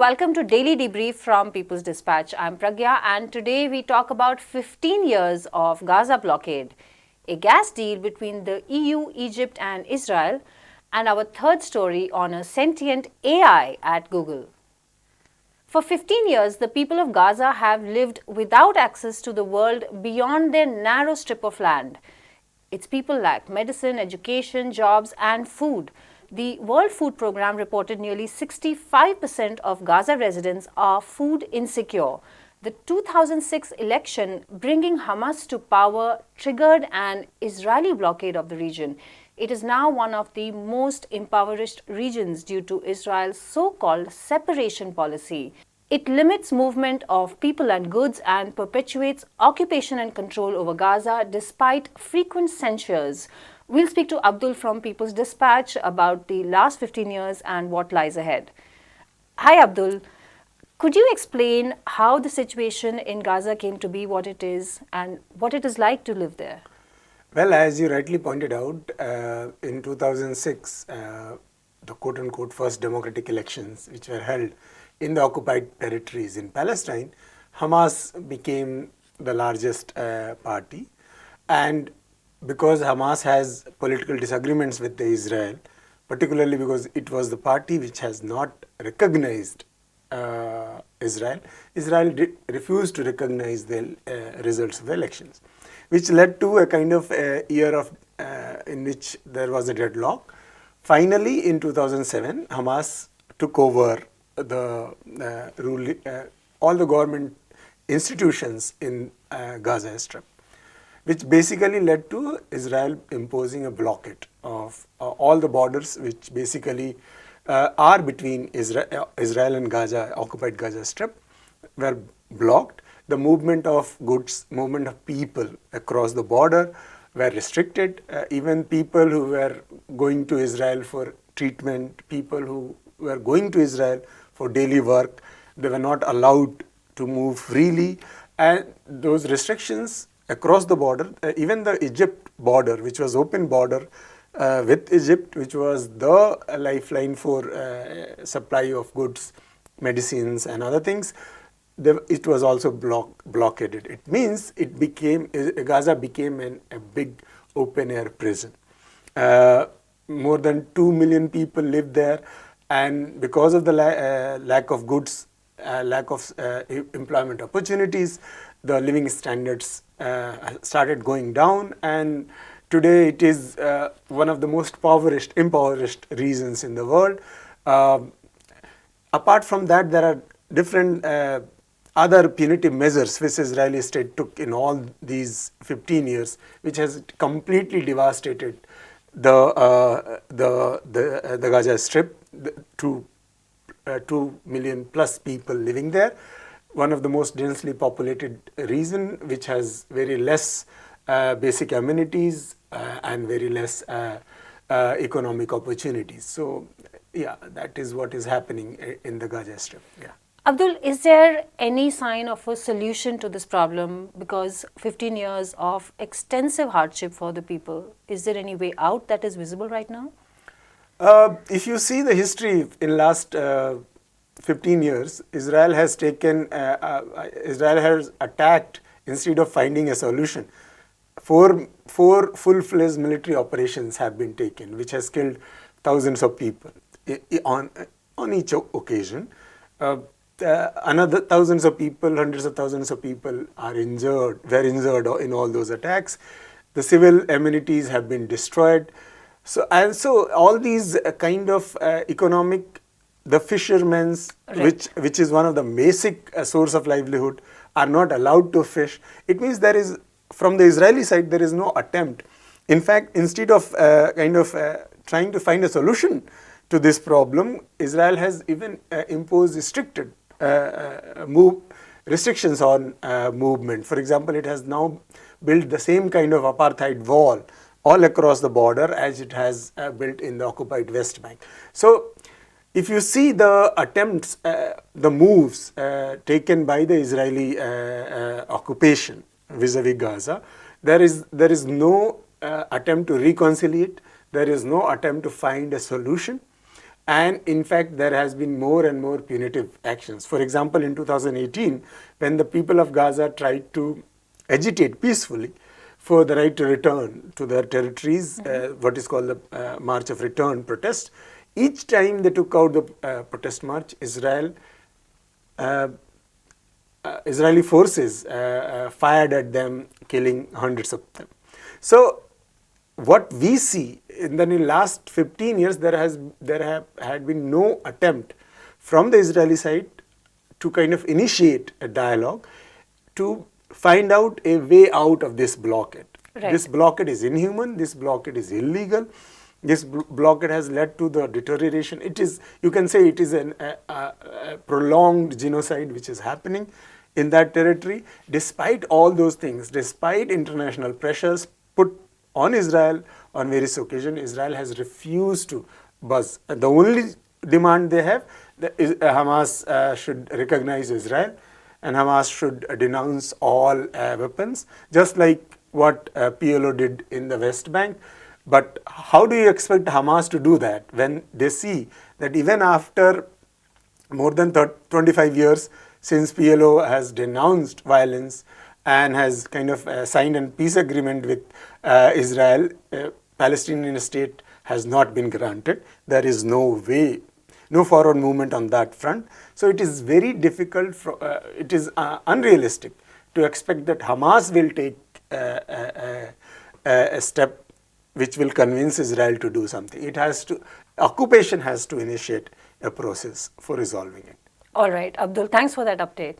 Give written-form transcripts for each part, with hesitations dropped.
welcome to Daily Debrief from People's Dispatch. I'm Pragya and today we talk about 15 years of Gaza blockade, a gas deal between the EU, Egypt and Israel, and our third story on a sentient AI at Google. For 15 years, the people of Gaza have lived without access to the world beyond their narrow strip of land. Its people lack medicine, education, jobs and food. The World Food Programme reported nearly 65% of Gaza residents are food insecure. The 2006 election bringing Hamas to power triggered an Israeli blockade of the region. It is now one of the most impoverished regions due to Israel's so-called separation policy. It limits movement of people and goods and perpetuates occupation and control over Gaza despite frequent censures. We'll speak to Abdul from People's Dispatch about the last 15 years and what lies ahead. Hi Abdul, could you explain how the situation in Gaza came to be what it is and what it is like to live there? Well, as you rightly pointed out, in 2006, the quote-unquote first democratic elections which were held in the occupied territories in Palestine, Hamas became the largest party, and because Hamas has political disagreements with Israel, particularly because it was the party which has not recognized Israel, Israel refused to recognize the results of the elections, which led to a kind of year of in which there was a deadlock. Finally, in 2007, Hamas took over the all the government institutions in Gaza Strip, which basically led to Israel imposing a blockade of all the borders which basically are between Israel and Gaza, occupied Gaza Strip, were blocked. The movement of goods, movement of people across the border were restricted. Even people who were going to Israel for treatment, people who were going to Israel for daily work, they were not allowed to move freely. And those restrictions across the border, even the Egypt border, which was open border with Egypt, which was the lifeline for supply of goods, medicines and other things, it was also blockaded. It means Gaza became a big open air prison. More than 2 million people lived there, and because of the lack of goods, lack of employment opportunities, the living standards started going down, and today it is one of the most impoverished regions in the world. Apart from that, there are different other punitive measures which Israeli state took in all these 15 years, which has completely devastated the Gaza Strip to 2 million plus people living there. One of the most densely populated region, which has very less basic amenities and very less economic opportunities. So, yeah, that is what is happening in the Gaza Strip. Yeah. Abdul, is there any sign of a solution to this problem? Because 15 years of extensive hardship for the people, is there any way out that is visible right now? If you see the history in last 15 years, Israel has attacked instead of finding a solution. Four full-fledged military operations have been taken, which has killed thousands of people on each occasion. Another thousands of people, hundreds of thousands of people were injured in all those attacks. The civil amenities have been destroyed. So all these kind of economic, the fishermen's, right, which is one of the basic source of livelihood, are not allowed to fish. It means there is, from the Israeli side, there is no attempt. In fact, instead of trying to find a solution to this problem, Israel has even imposed restrictions on movement. For example, it has now built the same kind of apartheid wall all across the border as it has built in the occupied West Bank. So, if you see the attempts, the moves taken by the Israeli occupation vis-a-vis Gaza, there is no attempt to reconcile it. There is no attempt to find a solution. And in fact, there has been more and more punitive actions. For example, in 2018, when the people of Gaza tried to agitate peacefully for the right to return to their territories, what is called the March of Return protest, each time they took out the protest march, Israeli forces fired at them, killing hundreds of them. So what we see in the last 15 years, there had been no attempt from the Israeli side to kind of initiate a dialogue to find out a way out of this blockade. Right. This blockade is inhuman, this blockade is illegal, this blockade has led to the deterioration. It is, you can say it is a prolonged genocide which is happening in that territory. Despite all those things, despite international pressures put on Israel on various occasions, Israel has refused to budge. The only demand they have is Hamas should recognize Israel, and Hamas should denounce all weapons, just like what PLO did in the West Bank. But how do you expect Hamas to do that when they see that even after more than 25 years since PLO has denounced violence and has kind of signed a peace agreement with Israel, Palestinian state has not been granted. There is no way, no forward movement on that front. So it is very difficult, it is unrealistic to expect that Hamas will take a step which will convince Israel to do something. It has to, occupation has to initiate a process for resolving it. All right, Abdul, thanks for that update.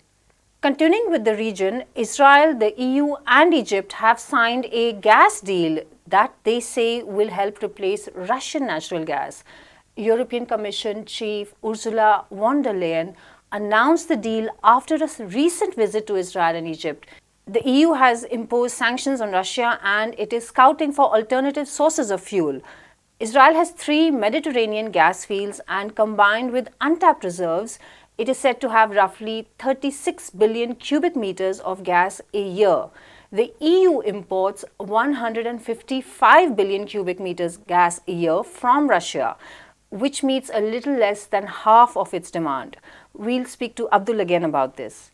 Continuing with the region, Israel, the EU and Egypt have signed a gas deal that they say will help replace Russian natural gas. European Commission Chief Ursula von der Leyen announced the deal after a recent visit to Israel and Egypt. The EU has imposed sanctions on Russia and it is scouting for alternative sources of fuel. Israel has 3 Mediterranean gas fields and combined with untapped reserves, it is said to have roughly 36 billion cubic meters of gas a year. The EU imports 155 billion cubic meters gas a year from Russia, which meets a little less than half of its demand. We'll speak to Abdul again about this.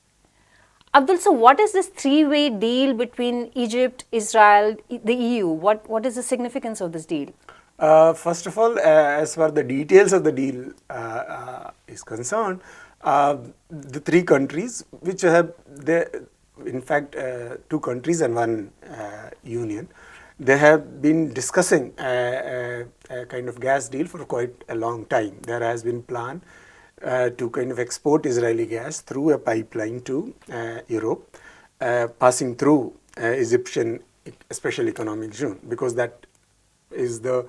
Abdul, so what is this 3-way deal between Egypt, Israel, the EU? What is the significance of this deal? First of all, as far the details of the deal is concerned, the 3 countries which have, in fact, 2 countries and 1 union, they have been discussing a kind of gas deal for quite a long time. There has been plan to kind of export Israeli gas through a pipeline to Europe, passing through Egyptian special economic zone, because that is the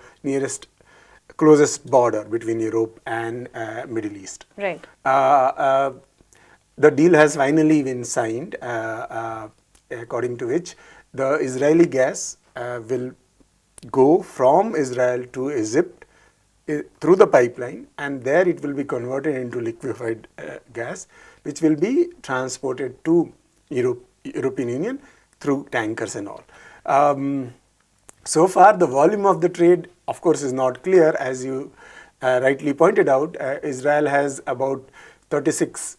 closest border between Europe and Middle East. Right. The deal has finally been signed, according to which the Israeli gas will go from Israel to Egypt through the pipeline, and there it will be converted into liquefied gas, which will be transported to European Union through tankers and all. So far, the volume of the trade, of course, is not clear. As you rightly pointed out, Israel has about 36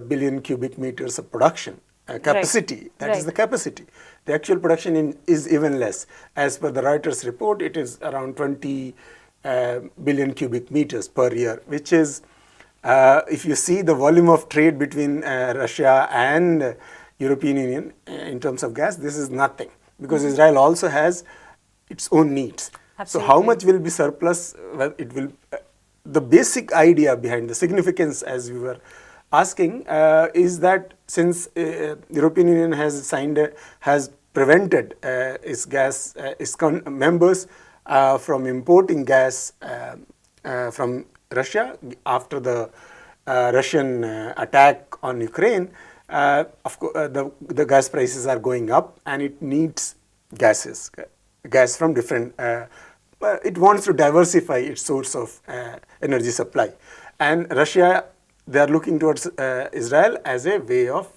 billion cubic meters of production capacity. Right. That is the capacity. The actual production is even less. As per the Reuters report, it is around 20 billion cubic meters per year, which is, if you see the volume of trade between Russia and European Union in terms of gas, this is nothing, because Israel also has its own needs. Absolutely. So how much will be surplus? Well, it will. The basic idea behind the significance, as we were asking, is that since European Union has prevented its members from importing gas from Russia after the Russian attack on Ukraine, of course, the gas prices are going up, and it needs gas from different. It wants to diversify its source of energy supply, and Russia, they are looking towards Israel as a way of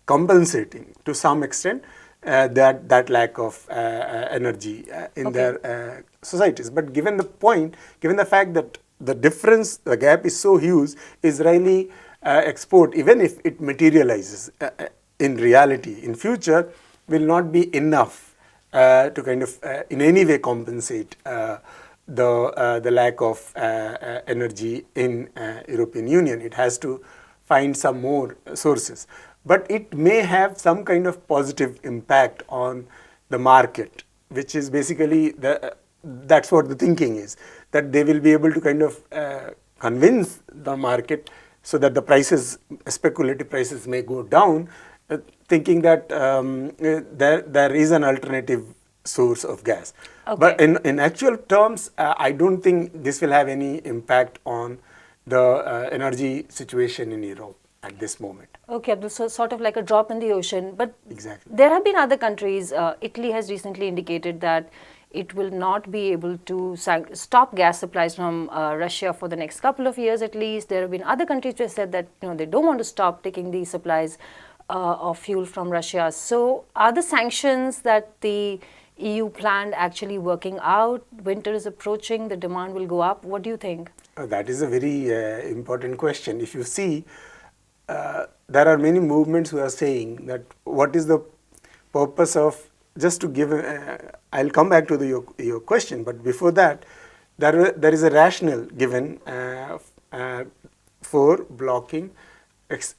compensating to some extent that lack of energy in their societies. But given the fact that the difference, the gap is so huge, Israeli export, even if it materializes in reality, in future, will not be enough to kind of in any way compensate the lack of energy in European Union. It has to find some more sources. But it may have some kind of positive impact on the market, which is basically that's what the thinking is, that they will be able to kind of convince the market so that the prices, speculative prices, may go down, thinking that there is an alternative source of gas. Okay. But in actual terms, I don't think this will have any impact on the energy situation in Europe at this moment. Okay, Abdul, so sort of like a drop in the ocean. But Exactly. there have been other countries. Italy has recently indicated that it will not be able to stop gas supplies from Russia for the next couple of years at least. There have been other countries who have said that they don't want to stop taking these supplies of fuel from Russia. So are the sanctions that the EU planned actually working out? Winter is approaching, the demand will go up. What do you think? That is a very important question. If you see, there are many movements who are saying that what is the purpose of, just to give, I'll come back to your question, but before that, there is a rationale given for blocking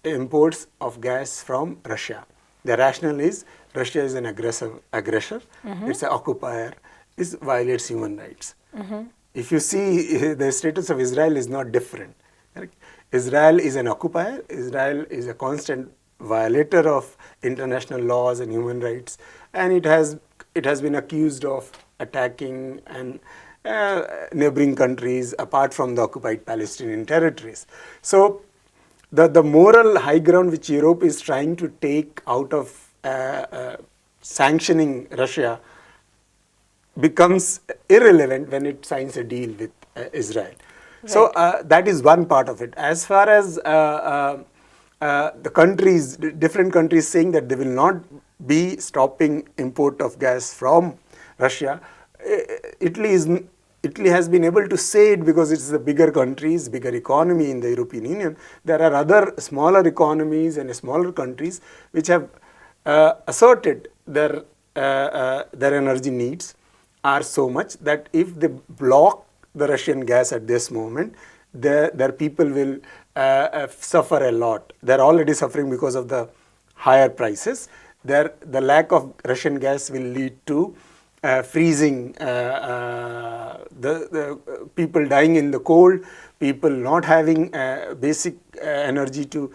imports of gas from Russia. The rationale is Russia is an aggressor, it's an occupier, it violates human rights. If you see, the status of Israel is not different. Correct? Israel is an occupier, Israel is a constant violator of international laws and human rights, and it has been accused of attacking and neighboring countries apart from the occupied Palestinian territories. So the moral high ground which Europe is trying to take out of sanctioning Russia becomes irrelevant when it signs a deal with Israel. Right. So that is one part of it. As far as the countries, different countries saying that they will not be stopping import of gas from Russia, Italy has been able to say it because it's the bigger countries, bigger economy in the European Union. There are other smaller economies and smaller countries which have asserted their energy needs are so much that if they block the Russian gas at this moment, their people will suffer a lot. They're already suffering because of the higher prices. The lack of Russian gas will lead to freezing, the people dying in the cold, people not having basic energy to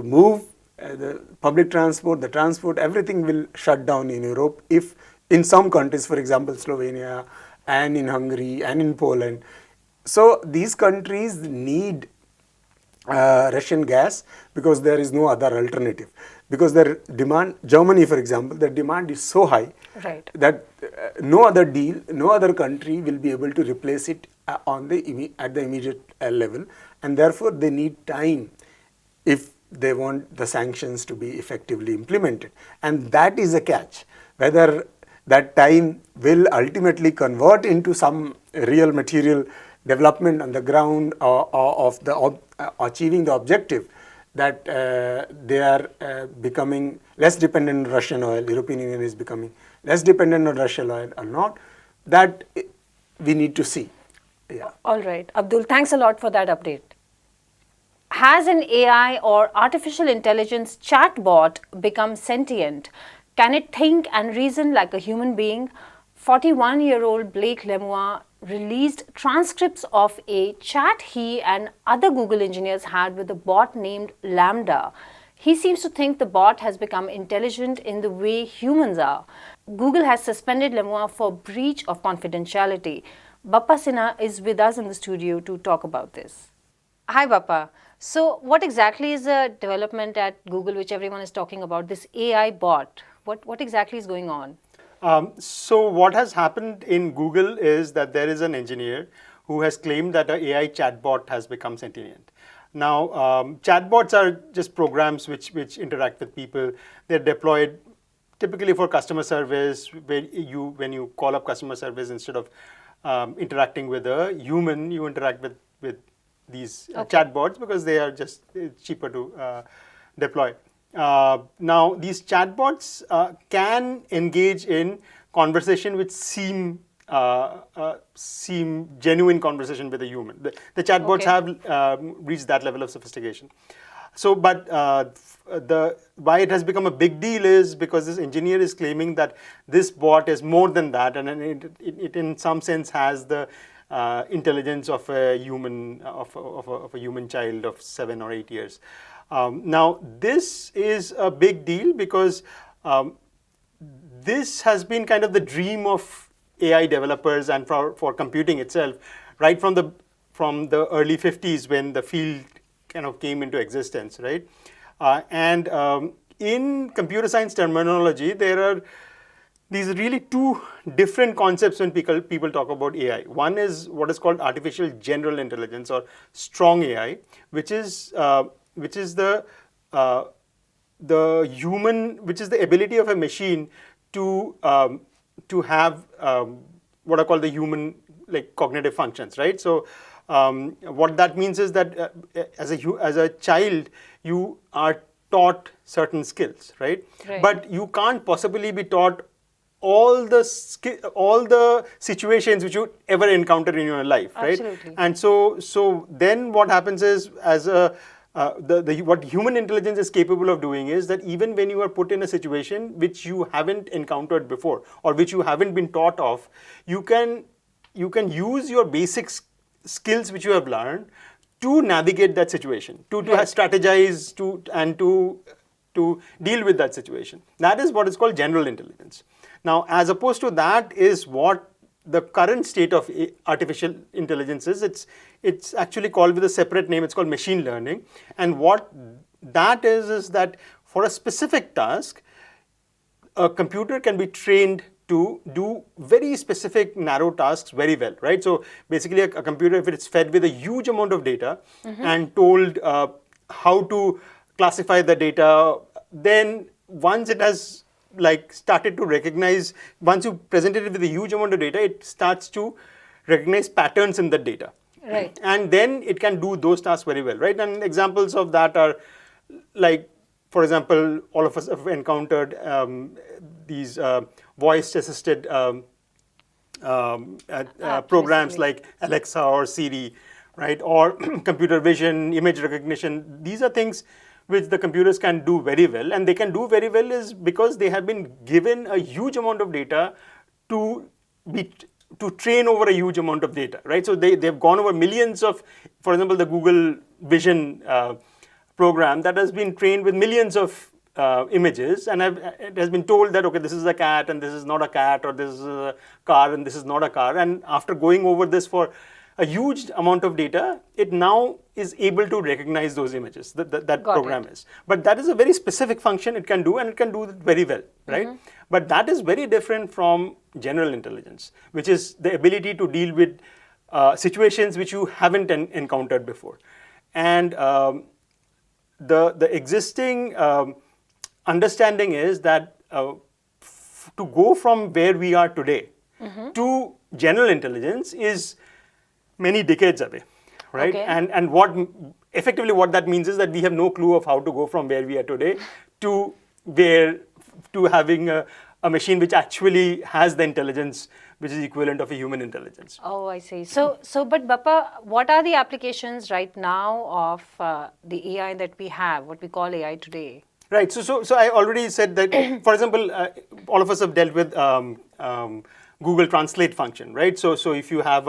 move, the public transport, the transport, everything will shut down in Europe if in some countries, for example, Slovenia and in Hungary and in Poland. So these countries need Russian gas because there is no other alternative. Because their demand, Germany for example, their demand is so high, right, that no other deal, no other country will be able to replace it at the immediate level, and therefore they need time if they want the sanctions to be effectively implemented. And that is a catch. Whether that time will ultimately convert into some real material development on the ground of achieving the objective that they are becoming less dependent on Russian oil, European Union is becoming less dependent on Russian oil or not, that we need to see. Yeah. All right. Abdul, thanks a lot for that update. Has an AI or artificial intelligence chatbot become sentient? Can it think and reason like a human being? 41-year-old Blake Lemoine released transcripts of a chat he and other Google engineers had with a bot named Lambda. He seems to think the bot has become intelligent in the way humans are. Google has suspended Lemoine for breach of confidentiality. Bappa Sinha is with us in the studio to talk about this. Hi Bappa. So what exactly is the development at Google which everyone is talking about, this AI bot? What exactly is going on? So what has happened in Google is that there is an engineer who has claimed that an AI chatbot has become sentient. Now, chatbots are just programs which interact with people. They're deployed typically for customer service, where when you call up customer service, instead of interacting with a human, you interact with these chatbots because they are just cheaper to deploy. Now, these chatbots can engage in conversation which seem genuine conversation with a human. The chatbots have reached that level of sophistication. So, but why it has become a big deal is because this engineer is claiming that this bot is more than that, and it in some sense has the intelligence of a human, of a human child of 7 or 8 years. Now, this is a big deal because this has been kind of the dream of AI developers and for computing itself, right from the early 50s when the field kind of came into existence, right? In computer science terminology, there are these really two different concepts when people talk about AI. One is what is called artificial general intelligence or strong AI, which is the ability of a machine to have what are called the human like cognitive functions, right? So what that means is that as a child you are taught certain skills, right? But you can't possibly be taught all the situations which you ever encounter in your life, right? Absolutely. And so then what happens is what human intelligence is capable of doing is that even when you are put in a situation which you haven't encountered before or which you haven't been taught of, you can use your basic skills which you have learned to navigate that situation, to strategize, to deal with that situation. That is what is called general intelligence. Now, as opposed to that is what the current state of artificial intelligence is. It's actually called with a separate name. It's called machine learning. And what that is that for a specific task, a computer can be trained to do very specific narrow tasks very well, right? So basically a computer, if it's fed with a huge amount of data and told how to classify the data, then once it has like started to recognize, once you present it with a huge amount of data, it starts to recognize patterns in the data. Right. And then it can do those tasks very well, right? And examples of that are like, for example, all of us have encountered these voice-assisted programs like Alexa or Siri, right? Or computer vision, image recognition. These are things which the computers can do very well, and they can do very well is because they have been given a huge amount of data to train over a huge amount of data, right? So they've gone over millions of, for example, the Google Vision program that has been trained with millions of images, and it has been told that, okay, this is a cat and this is not a cat, or this is a car and this is not a car. And after going over this for a huge amount of data, it now is able to recognize those images, that program is. But that is a very specific function it can do, and it can do it very well, right? But that is very different from general intelligence, which is the ability to deal with situations which you haven't encountered before. And the existing understanding is that to go from where we are today to general intelligence is many decades away, right? And what effectively what that means is that we have no clue of how to go from where we are today to having a machine which actually has the intelligence which is equivalent of a human intelligence. Oh, I see. So but Bappa, what are the applications right now of the AI that we have, what we call AI today? Right. So I already said that, for example, all of us have dealt with Google Translate function, right? So if you have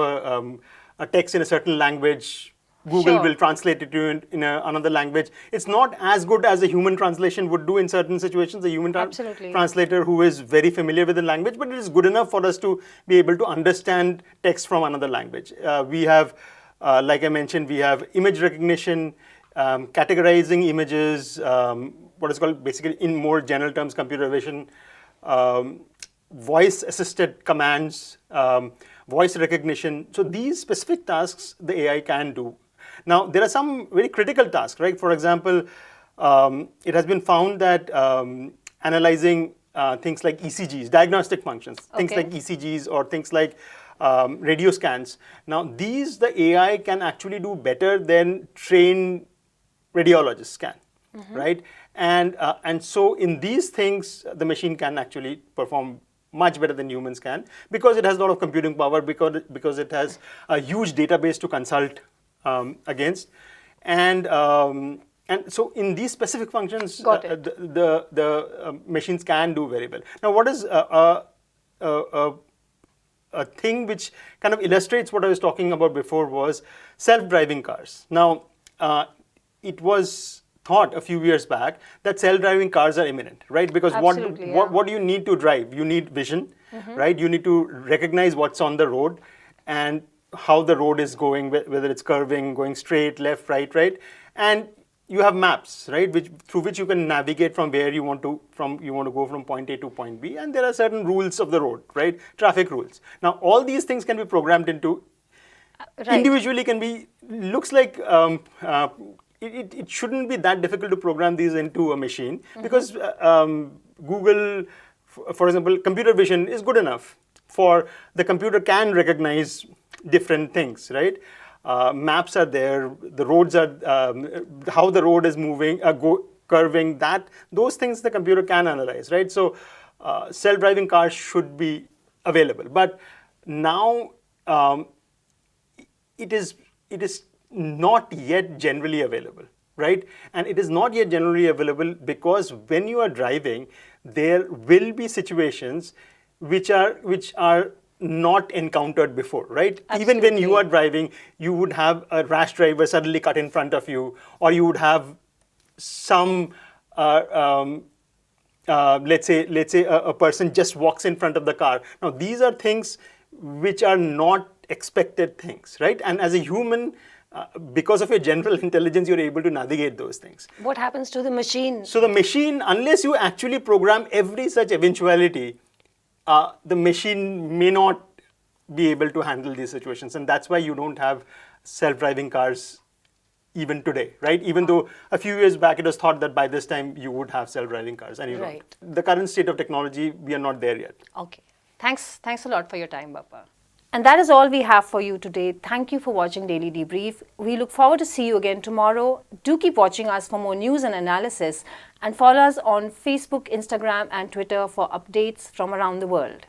a text in a certain language, Google will translate it to you in another language. It's not as good as a human translation would do in certain situations, a human translator who is very familiar with the language, but it is good enough for us to be able to understand text from another language. We have, like I mentioned, we have image recognition, categorizing images, what is called basically in more general terms, computer vision, voice-assisted commands, voice recognition. So these specific tasks the AI can do. Now, there are some very critical tasks, right? For example, it has been found that analyzing things like ECGs, diagnostic functions, things like ECGs or things like radio scans. Now these, the AI can actually do better than trained radiologists can, right? And so in these things, the machine can actually perform much better than humans can, because it has a lot of computing power, because it has a huge database to consult against, and so in these specific functions, the machines can do very well. Now, what is a thing which kind of illustrates what I was talking about before was self-driving cars. Now, it was thought a few years back that self-driving cars are imminent, right? Because what do you need to drive? You need vision, right? You need to recognize what's on the road and how the road is going, whether it's curving, going straight, left, right, and you have maps, right, through which you can navigate from where you want to go from point A to point B, and there are certain rules of the road, right? Traffic rules. Now, all these things can be programmed into individually. Looks like it shouldn't be that difficult to program these into a machine, because Google, for example, computer vision is good enough for the computer can recognize different things, right? Maps are there, the roads are, how the road is moving, curving, those things the computer can analyze, right? So self-driving cars should be available. But now it is not yet generally available, right? And it is not yet generally available because when you are driving, there will be situations which are not encountered before, right? Absolutely. Even when you are driving, you would have a rash driver suddenly cut in front of you, or you would have some, let's say a person just walks in front of the car. Now, these are things which are not expected things, right? And as a human, because of your general intelligence, you're able to navigate those things. What happens to the machine? So the machine, unless you actually program every such eventuality, the machine may not be able to handle these situations. And that's why you don't have self-driving cars even today, right? Even though a few years back it was thought that by this time you would have self-driving cars, and you don't. The current state of technology, we are not there yet. Okay. Thanks a lot for your time, Bappa. And that is all we have for you today. Thank you for watching Daily Debrief. We look forward to see you again tomorrow. Do keep watching us for more news and analysis, and follow us on Facebook, Instagram, and Twitter for updates from around the world.